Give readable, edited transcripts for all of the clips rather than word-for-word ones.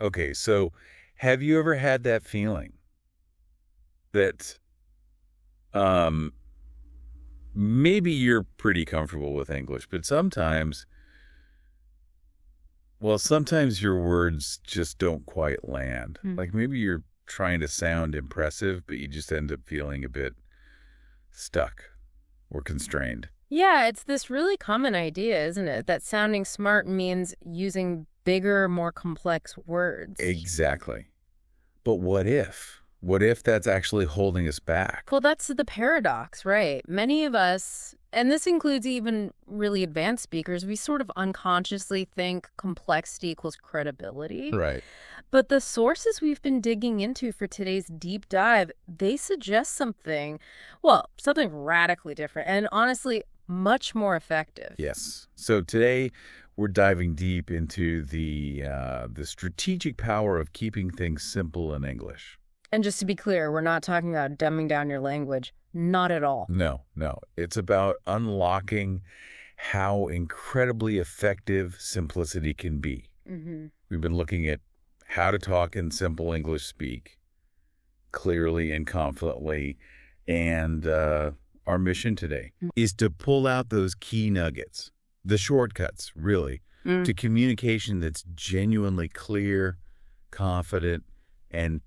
Okay, so have you ever had that feeling that um, maybe you're pretty comfortable with English, but sometimes your words just don't quite land. Hmm. Like maybe you're trying to sound impressive, but you just end up feeling a bit stuck or constrained. Yeah, it's this really common idea, isn't it? That sounding smart means using bigger, more complex words. Exactly. But what if? What if that's actually holding us back? Well, that's the paradox, right? Many of us, and this includes even really advanced speakers, we sort of unconsciously think complexity equals credibility. Right. But the sources we've been digging into for today's deep dive, they suggest something, well, something radically different and honestly much more effective. Yes. So today we're diving deep into the strategic power of keeping things simple in English. And just to be clear, we're not talking about dumbing down your language. Not at all. No, no. It's about unlocking how incredibly effective simplicity can be. Hmm. We've been looking at how to talk in simple English speak clearly and confidently, and our mission today is to pull out those key nuggets, the shortcuts, really, Mm. to communication that's genuinely clear, confident, and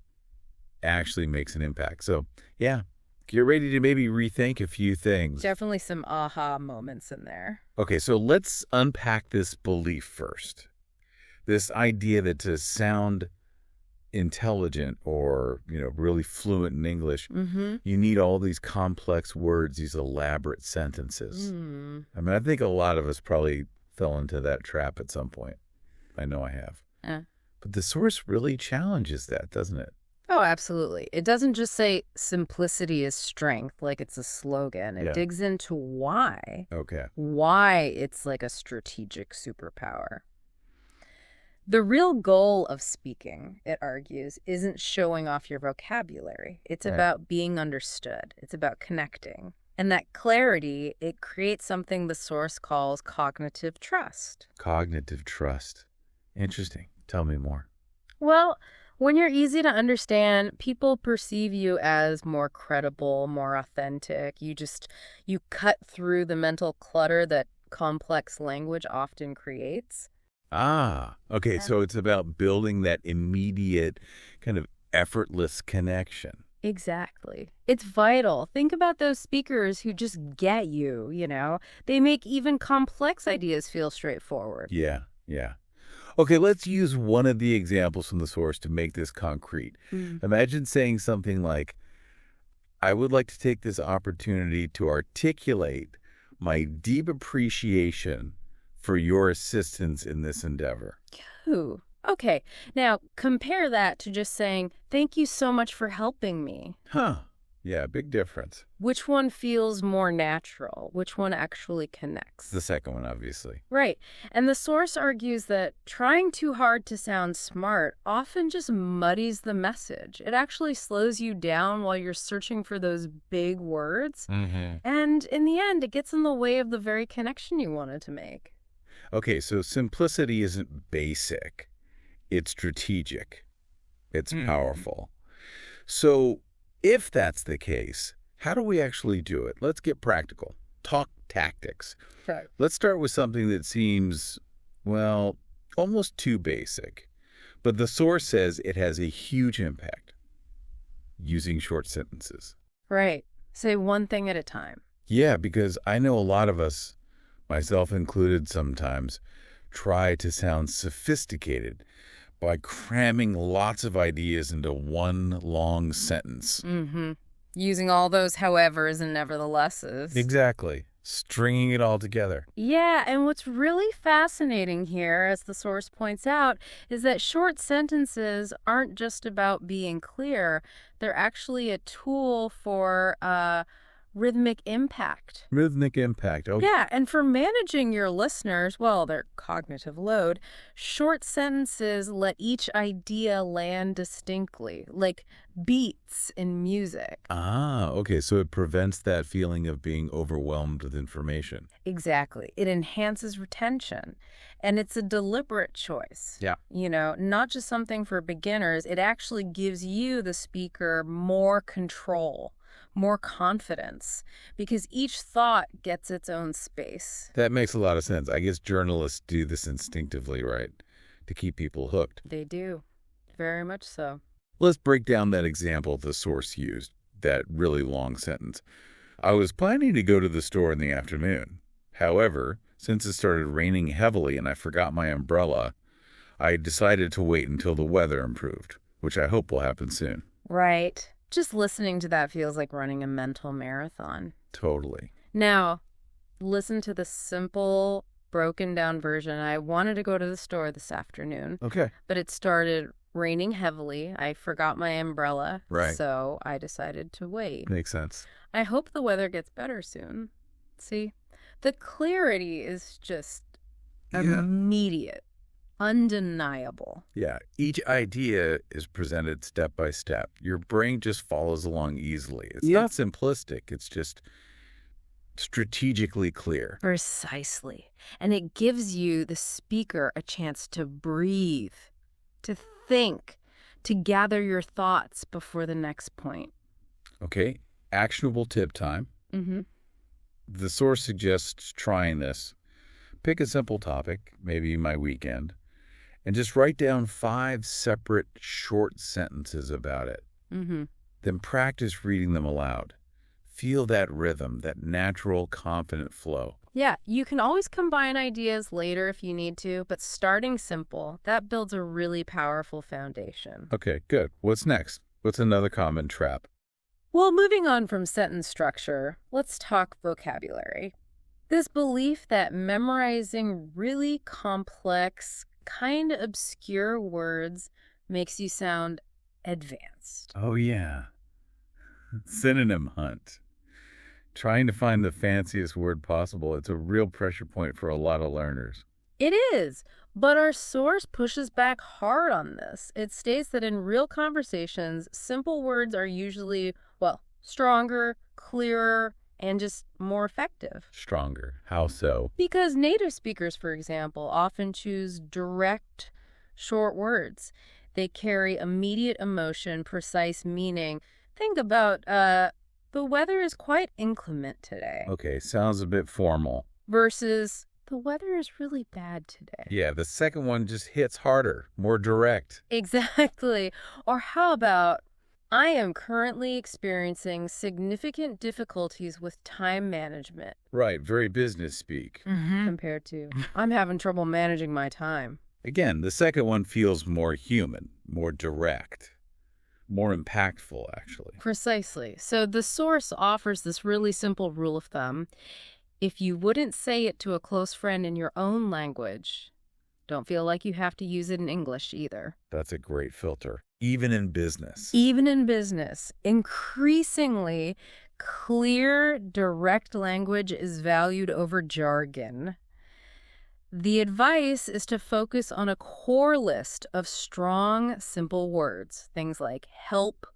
actually makes an impact. So, yeah, get ready to maybe rethink a few things. Definitely some aha moments in there. Okay, so let's unpack this belief first. This idea that to sound intelligent or, really fluent in English, Mm-hmm. you need all these complex words, these elaborate sentences. Mm. I mean, I think a lot of us probably fell into that trap at some point. I know I have. Uh. But the source really challenges that, doesn't it? Oh, absolutely. It doesn't just say simplicity is strength like it's a slogan. It Yeah. digs into Okay. why it's like a strategic superpower. The real goal of speaking, it argues, isn't showing off your vocabulary. It's Right. about being understood. It's about connecting. And that clarity, it creates something the source calls cognitive trust. Cognitive trust. Interesting. Tell me more. Well, when you're easy to understand, people perceive you as more credible, more authentic. You cut through the mental clutter that complex language often creates. Ah, okay. Yeah. So it's about building that immediate kind of effortless connection. Exactly. It's vital. Think about those speakers who just get you. They make even complex ideas feel straightforward. Yeah, yeah. Okay, let's use one of the examples from the source to make this concrete. Mm. Imagine saying something like, I would like to take this opportunity to articulate my deep appreciation for your assistance in this endeavor. Ooh. Okay. Now, compare that to just saying, thank you so much for helping me. Huh. Yeah, big difference. Which one feels more natural? Which one actually connects? The second one, obviously. Right. And the source argues that trying too hard to sound smart often just muddies the message. It actually slows you down while you're searching for those big words. Mm-hmm. And in the end, it gets in the way of the very connection you wanted to make. Okay, so simplicity isn't basic. It's strategic. It's powerful. So if that's the case, how do we actually do it? Let's get practical. Talk tactics. Right. Let's start with something that seems, well, almost too basic. But the source says it has a huge impact. Using short sentences. Right. Say one thing at a time. Yeah, because I know a lot of us, myself included sometimes, try to sound sophisticated by cramming lots of ideas into one long sentence. Mm-hmm. Using all those howevers and neverthelesses. Exactly. Stringing it all together. Yeah, and what's really fascinating here, as the source points out, is that short sentences aren't just about being clear. They're actually a tool for rhythmic impact. Rhythmic impact. Oh, Yeah, and for managing your listeners, well, their cognitive load, short sentences let each idea land distinctly, like beats in music. okay. So it prevents that feeling of being overwhelmed with information. Exactly. It enhances retention. And it's a deliberate choice. Yeah. Not just something for beginners. It actually gives you, the speaker, more control, more confidence, because each thought gets its own space. That makes a lot of sense. I guess journalists do this instinctively, right? To keep people hooked. They do. Very much so. Let's break down that example the source used, that really long sentence. I was planning to go to the store in the afternoon. However, since it started raining heavily and I forgot my umbrella, I decided to wait until the weather improved, which I hope will happen soon. Right. Just listening to that feels like running a mental marathon. Totally. Now, listen to the simple, broken down version. I wanted to go to the store this afternoon, Okay. but it started raining heavily. I forgot my umbrella, Right. so I decided to wait. Makes sense. I hope the weather gets better soon. See? The clarity is just immediate, undeniable. Yeah. Each idea is presented step by step. Your brain just follows along easily. It's not simplistic. It's just strategically clear. Precisely. And it gives you, the speaker, a chance to breathe, to think, to gather your thoughts before the next point. Okay. Actionable tip time. Mm-hmm. The source suggests trying this. Pick a simple topic, maybe my weekend, and just write down 5 separate short sentences about it. Mm-hmm. Then practice reading them aloud. Feel that rhythm, that natural, confident flow. Yeah, you can always combine ideas later if you need to, but starting simple, that builds a really powerful foundation. Okay, good. What's next? What's another common trap? Well, moving on from sentence structure, let's talk vocabulary. This belief that memorizing really complex, kind of obscure words makes you sound advanced. Oh, yeah. Synonym hunt. Trying to find the fanciest word possible, it's a real pressure point for a lot of learners. It is, but our source pushes back hard on this. It states that in real conversations, simple words are usually, well, stronger, clearer, and just more effective. Stronger. How so? Because native speakers, for example, often choose direct, short words. They carry immediate emotion, precise meaning. Think about, the weather is quite inclement today. Okay, sounds a bit formal. Versus, the weather is really bad today. Yeah, the second one just hits harder, more direct. Exactly. Or how about, I am currently experiencing significant difficulties with time management. Right, very business speak. Compared to, I'm having trouble managing my time. Again, the second one feels more human, more direct, more impactful, actually. Precisely. So the source offers this really simple rule of thumb. If you wouldn't say it to a close friend in your own language, don't feel like you have to use it in English either. That's a great filter, even in business. Even in business, increasingly, clear, direct language is valued over jargon. The advice is to focus on a core list of strong, simple words. Things like help,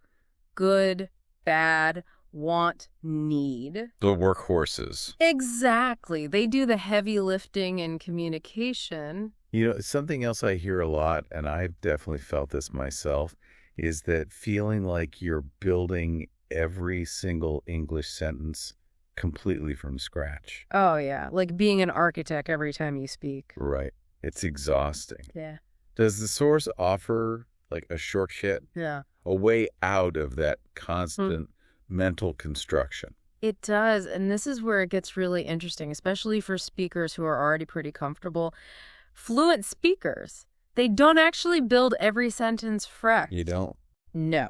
good, bad, want, need. The workhorses. Exactly. They do the heavy lifting in communication. Something else I hear a lot, and I've definitely felt this myself, is that feeling like you're building every single English sentence completely from scratch. Oh, yeah. Like being an architect every time you speak. Right. It's exhausting. Yeah. Does the source offer like a shortcut? Yeah. A way out of that constant mental construction? It does. And this is where it gets really interesting, especially for speakers who are already pretty comfortable. Fluent speakers, they don't actually build every sentence fresh. You don't? No.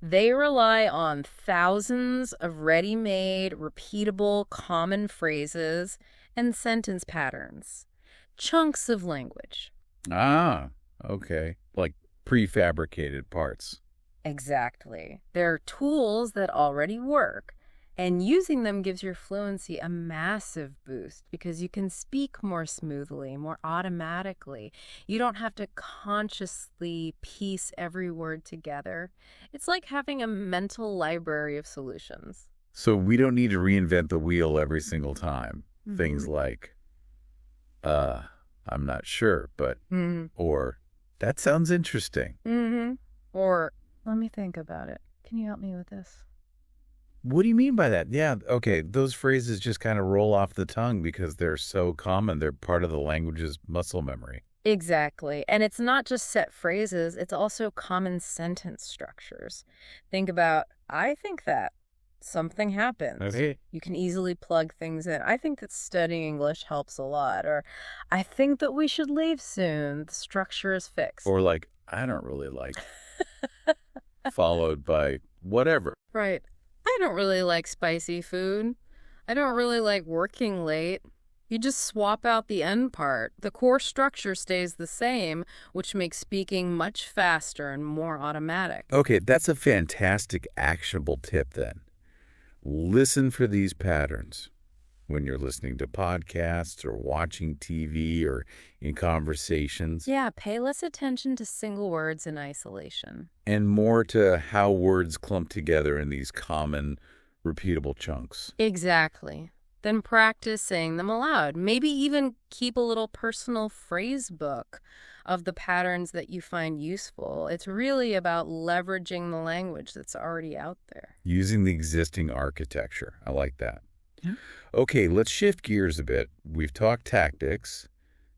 They rely on thousands of ready-made, repeatable, common phrases and sentence patterns. Chunks of language. Ah, okay. Like prefabricated parts. Exactly. They're tools that already work, And using them gives your fluency a massive boost because you can speak more smoothly, more automatically. You don't have to consciously piece every word together. It's like having a mental library of solutions. So we don't need to reinvent the wheel every single time. Things Mm-hmm. like, uh, I'm not sure, but, Mm-hmm. or, that sounds interesting. Mm-hmm. Or, let me think about it. Can you help me with this? What do you mean by that? Yeah, okay, those phrases just kind of roll off the tongue because they're so common. They're part of the language's muscle memory. Exactly. And it's not just set phrases, it's also common sentence structures. Think about, I think that something happens. Okay. You can easily plug things in. I think that studying English helps a lot. Or, I think that we should leave soon. The structure is fixed. Or like, I don't really like, followed by whatever. Right. I don't really like spicy food. I don't really like working late. You just swap out the end part. The core structure stays the same, which makes speaking much faster and more automatic. Okay, that's a fantastic actionable tip then. Listen for these patterns when you're listening to podcasts or watching TV or in conversations, Yeah, pay less attention to single words in isolation. and more to how words clump together in these common, repeatable chunks. Exactly. Then practice saying them aloud. Maybe even keep a little personal phrase book of the patterns that you find useful. It's really about leveraging the language that's already out there. Using the existing architecture. I like that. Yeah. Okay, let's shift gears a bit. We've talked tactics.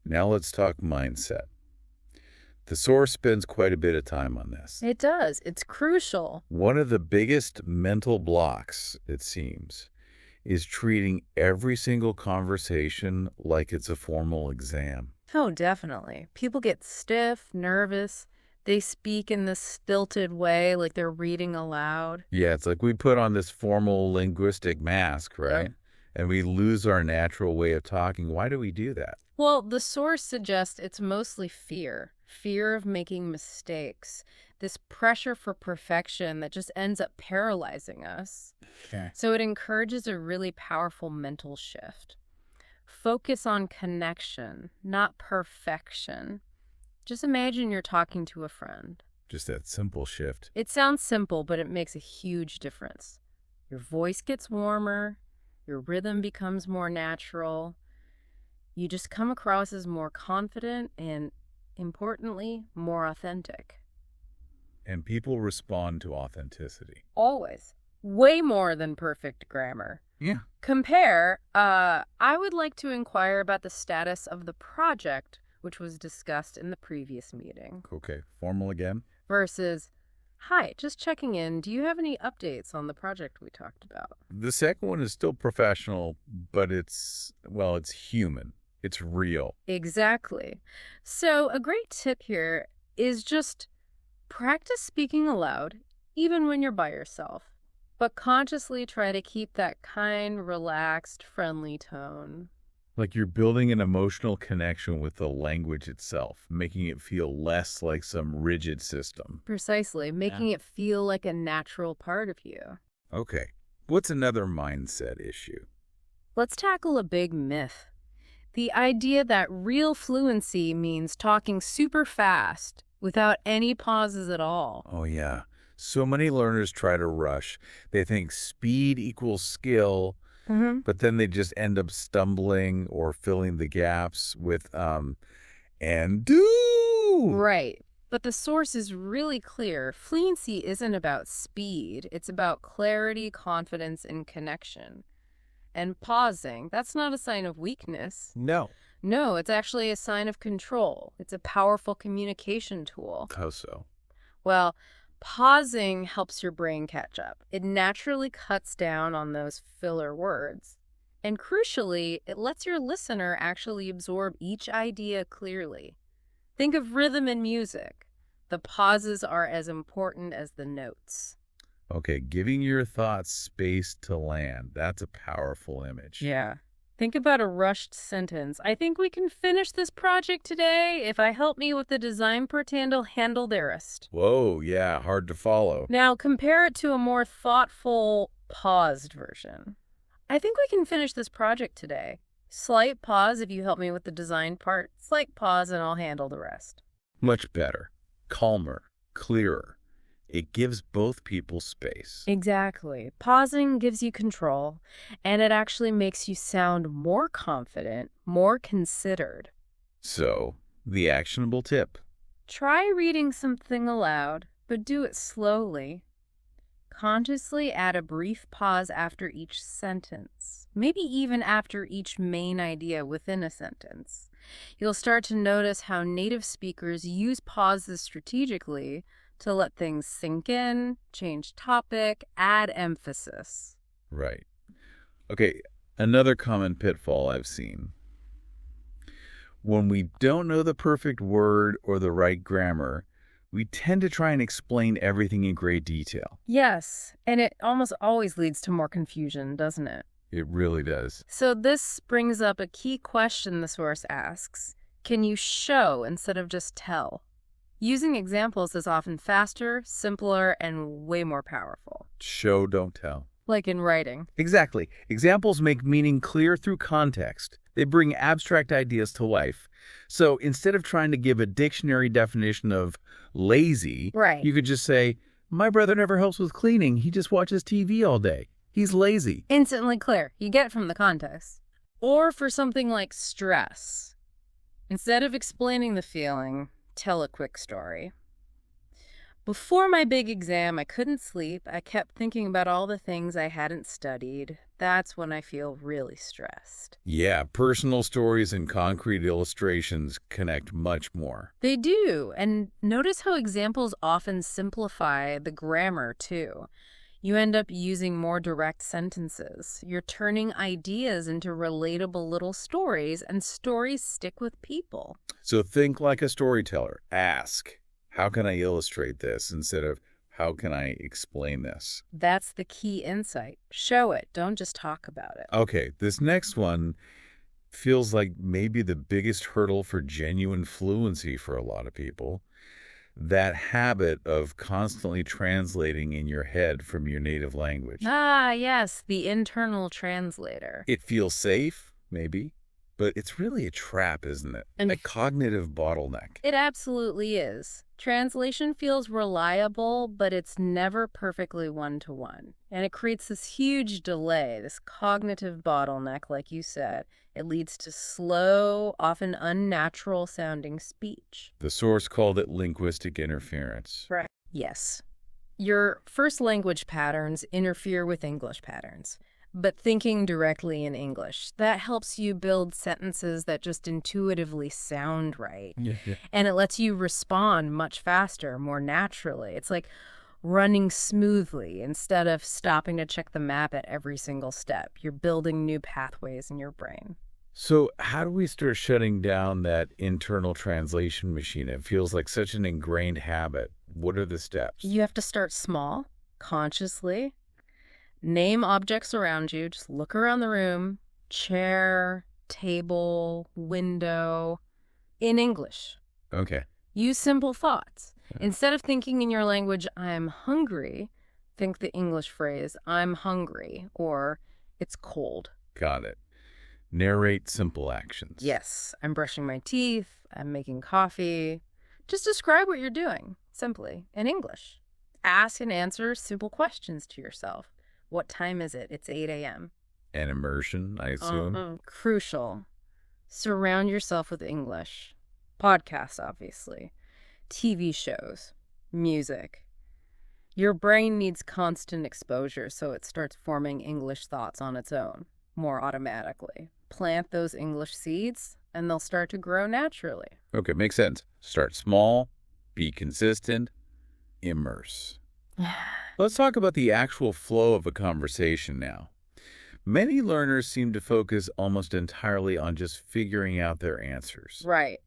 Now let's talk mindset. The source spends quite a bit of time on this. It does. It's crucial. One of the biggest mental blocks, it seems, is treating every single conversation like it's a formal exam. Oh, definitely. People get stiff, nervous. They speak in this stilted way, like they're reading aloud. Yeah, it's like we put on this formal linguistic mask, right? Yep. And we lose our natural way of talking. Why do we do that? Well, the source suggests it's mostly fear of making mistakes, this pressure for perfection that just ends up paralyzing us. Okay. So it encourages a really powerful mental shift. Focus on connection, not perfection. Just imagine you're talking to a friend. Just that simple shift. It sounds simple, but it makes a huge difference. Your voice gets warmer, your rhythm becomes more natural. You just come across as more confident and, importantly, more authentic. And people respond to authenticity. Always. Way more than perfect grammar. Yeah. Compare, I would like to inquire about the status of the project, which was discussed in the previous meeting, Okay. Formal again? versus, hi, just checking in. Do you have any updates on the project we talked about? The second one is still professional, but it's human. It's real. Exactly. So a great tip here is just practice speaking aloud, even when you're by yourself, but consciously try to keep that kind, relaxed, friendly tone. Like you're building an emotional connection with the language itself, making it feel less like some rigid system. Precisely, making it feel like a natural part of you. Okay. What's another mindset issue? Let's tackle a big myth. The idea that real fluency means talking super fast without any pauses at all. Oh, yeah. So many learners try to rush. They think speed equals skill, but then they just end up stumbling or filling the gaps with, and do. Right. But the source is really clear. Fluency isn't about speed. It's about clarity, confidence, and connection. And pausing, that's not a sign of weakness. No. No, it's actually a sign of control. It's a powerful communication tool. How so? Well, pausing helps your brain catch up. It naturally cuts down on those filler words. And crucially, it lets your listener actually absorb each idea clearly. Think of rhythm in music. The pauses are as important as the notes. Okay, giving your thoughts space to land. That's a powerful image. Yeah. Think about a rushed sentence. I think we can finish this project today. If I help me with the design part, handle the rest. Whoa, yeah, hard to follow. Now compare it to a more thoughtful paused version. I think we can finish this project today. Slight pause if you help me with the design part. Slight pause and I'll handle the rest. Much better, calmer, clearer. It gives both people space. Exactly. Pausing gives you control, and it actually makes you sound more confident, more considered. So, the actionable tip. Try reading something aloud, but do it slowly. Consciously add a brief pause after each sentence, maybe even after each main idea within a sentence. You'll start to notice how native speakers use pauses strategically to let things sink in, change topic, add emphasis. Right. Okay, another common pitfall I've seen. When we don't know the perfect word or the right grammar, we tend to try and explain everything in great detail. Yes, and it almost always leads to more confusion, doesn't it? It really does. So this brings up a key question the source asks. Can you show instead of just tell? Using examples is often faster, simpler, and way more powerful. Show, don't tell. Like in writing. Exactly. Examples make meaning clear through context. They bring abstract ideas to life. So instead of trying to give a dictionary definition of lazy, Right. you could just say, my brother never helps with cleaning. He just watches TV all day. He's lazy. Instantly clear. You get it from the context. Or for something like stress. Instead of explaining the feeling, tell a quick story. Before my big exam, I couldn't sleep. I kept thinking about all the things I hadn't studied. That's when I feel really stressed. Yeah, personal stories and concrete illustrations connect much more. They do. And notice how examples often simplify the grammar, too. You end up using more direct sentences. You're turning ideas into relatable little stories, and stories stick with people. So think like a storyteller. Ask, how can I illustrate this instead of how can I explain this? That's the key insight. Show it. Don't just talk about it. Okay, this next one feels like maybe the biggest hurdle for genuine fluency for a lot of people. That habit of constantly translating in your head from your native language. Ah, yes, the internal translator. It feels safe, maybe, but it's really a trap, isn't it? A cognitive bottleneck. It absolutely is. Translation feels reliable, but it's never perfectly one-to-one. And it creates this huge delay, this cognitive bottleneck, like you said. It leads to slow, often unnatural-sounding speech. The source called it linguistic interference. Right. Yes. Your first language patterns interfere with English patterns. But thinking directly in English, that helps you build sentences that just intuitively sound right. Yeah. And it lets you respond much faster, more naturally. It's like running smoothly instead of stopping to check the map at every single step. You're building new pathways in your brain. So how do we start shutting down that internal translation machine? It feels like such an ingrained habit. What are the steps? You have to start small, consciously. Name objects around you. Just look around the room. Chair, table, window. In English. Okay. Use simple thoughts. Instead of thinking in your language, I'm hungry, think the English phrase, I'm hungry, or it's cold. Got it. Narrate simple actions. Yes, I'm brushing my teeth, I'm making coffee. Just describe what you're doing, simply, in English. Ask and answer simple questions to yourself. What time is it? It's 8 a.m. And immersion, I assume. Crucial. Surround yourself with English. Podcasts, obviously. TV shows. Music. Your brain needs constant exposure, so it starts forming English thoughts on its own, more automatically. Plant those English seeds, and they'll start to grow naturally. Okay, makes sense. Start small, be consistent, immerse. Let's talk about the actual flow of a conversation now. Many learners seem to focus almost entirely on just figuring out their answers. Right.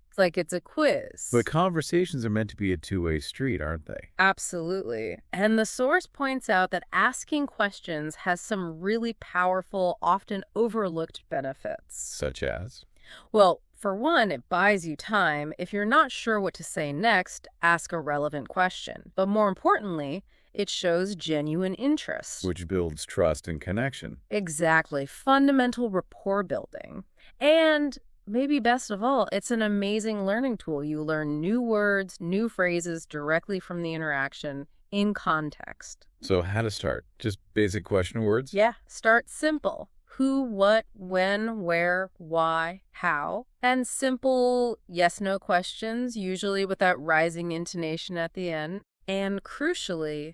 It's like it's a quiz. But conversations are meant to be a two-way street, aren't they? Absolutely. And the source points out that asking questions has some really powerful, often overlooked benefits. Such as? Well, for one, it buys you time. If you're not sure what to say next, ask a relevant question. But more importantly, It shows genuine interest. Which builds trust and connection. Exactly. Fundamental rapport building. And maybe best of all, it's an amazing learning tool. You learn new words, new phrases directly from the interaction in context. So how to start? Just basic question words? Yeah, start simple. Who, what, when, where, why, how. And simple yes-no questions, usually with that rising intonation at the end. And crucially,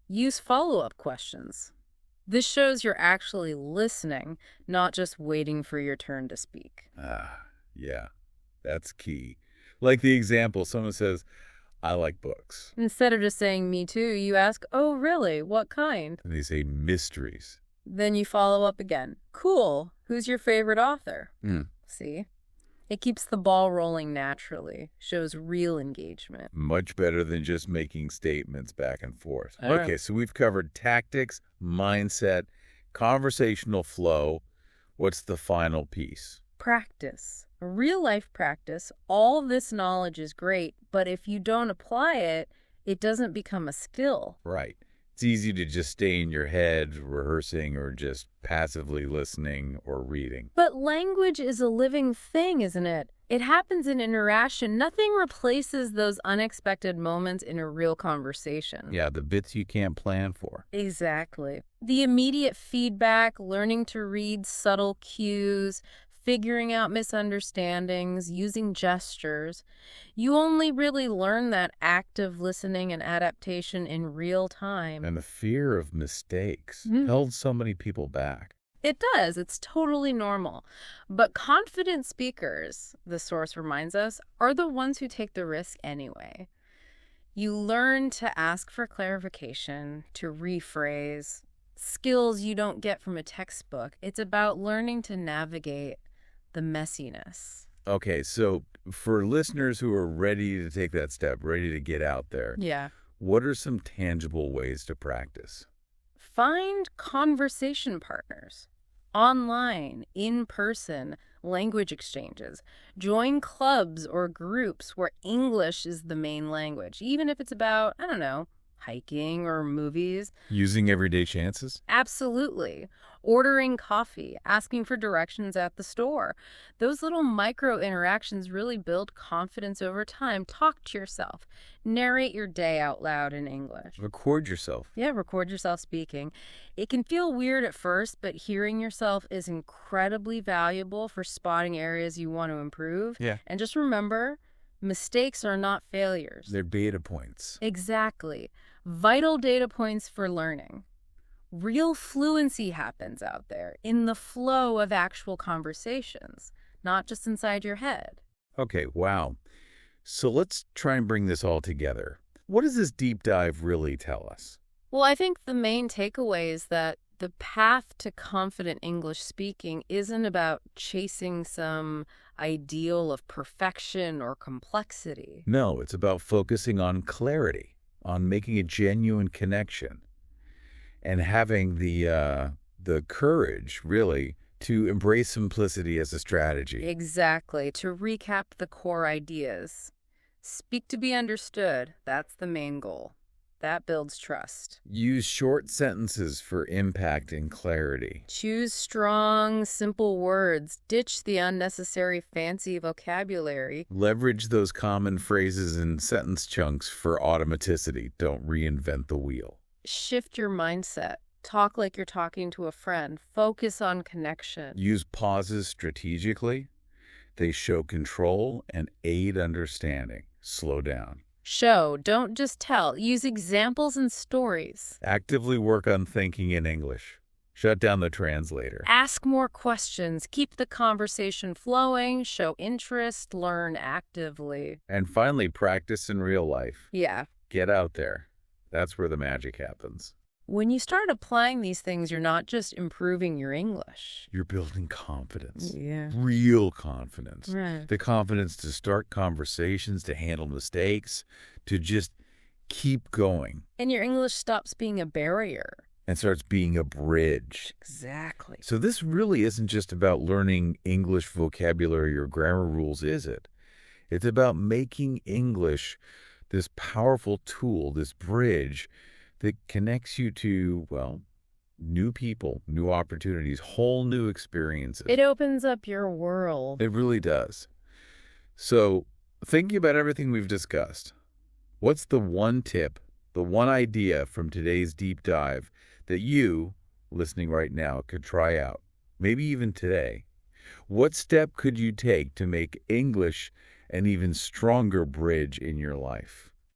use follow-up questions. This shows you're actually listening, not just waiting for your turn to speak. Yeah, that's key. Like the example, someone says, I like books. Instead of just saying, me too, you ask, oh, really? What kind? And they say mysteries. Then you follow up again. Cool. Who's your favorite author? See? It keeps the ball rolling naturally, shows real engagement. Much better than just making statements back and forth. All right. Okay, so we've covered tactics, mindset, conversational flow. What's the final piece? Practice. Real life practice. All this knowledge is great, but if you don't apply it, it doesn't become a skill. Right. It's easy to just stay in your head rehearsing or just passively listening or reading. But language is a living thing, isn't it? It happens in interaction. Nothing replaces those unexpected moments in a real conversation. Yeah, the bits you can't plan for. Exactly. The immediate feedback, learning to read subtle cues, figuring out misunderstandings, using gestures. You only really learn that active listening and adaptation in real time. And the fear of mistakes held so many people back. It does. It's totally normal. But confident speakers, the source reminds us, are the ones who take the risk anyway. You learn to ask for clarification, to rephrase, skills you don't get from a textbook. It's about learning to navigate the messiness. Okay, so for listeners who are ready to take that step, ready to get out there, Yeah. what are some tangible ways to practice? Find conversation partners. Online, in person, language exchanges. Join clubs or groups where English is the main language, even if it's about, I don't know, hiking or movies. Using everyday chances? Absolutely. Ordering coffee, asking for directions at the store. Those little micro interactions really build confidence over time. Talk to yourself. Narrate your day out loud in English. Record yourself. Yeah, record yourself speaking. It can feel weird at first, but hearing yourself is incredibly valuable for spotting areas you want to improve. Yeah. And just remember, mistakes are not failures. They're data points. Exactly. Vital data points for learning. Real fluency happens out there in the flow of actual conversations, not just inside your head. Okay, wow. So let's try and bring this all together. What does this deep dive really tell us? Well, I think the main takeaway is that the path to confident English speaking isn't about chasing some ideal of perfection or complexity. No, it's about focusing on clarity, on making a genuine connection, and having the courage, really, to embrace simplicity as a strategy. Exactly. To recap the core ideas. Speak to be understood. That's the main goal. That builds trust. Use short sentences for impact and clarity. Choose strong, simple words. Ditch the unnecessary fancy vocabulary. Leverage those common phrases and sentence chunks for automaticity. Don't reinvent the wheel. Shift your mindset. Talk like you're talking to a friend. Focus on connection. Use pauses strategically. They show control and aid understanding. Slow down. Show, don't just tell. Use examples and stories. Actively work on thinking in English. Shut down the translator. Ask more questions. Keep the conversation flowing. Show interest. Learn actively. And finally, practice in real life. Yeah. Get out there. That's where the magic happens. When you start applying these things, you're not just improving your English. You're building confidence. Yeah. Real confidence. Right. The confidence to start conversations, to handle mistakes, to just keep going. And your English stops being a barrier. And starts being a bridge. Exactly. So this really isn't just about learning English vocabulary or grammar rules, is it? It's about making English this powerful tool, this bridge that connects you to, well, new people, new opportunities, whole new experiences. It opens up your world. It really does. So, thinking about everything we've discussed, what's the one tip, the one idea from today's deep dive that you, listening right now, could try out, maybe even today? What step could you take to make English an even stronger bridge in your life?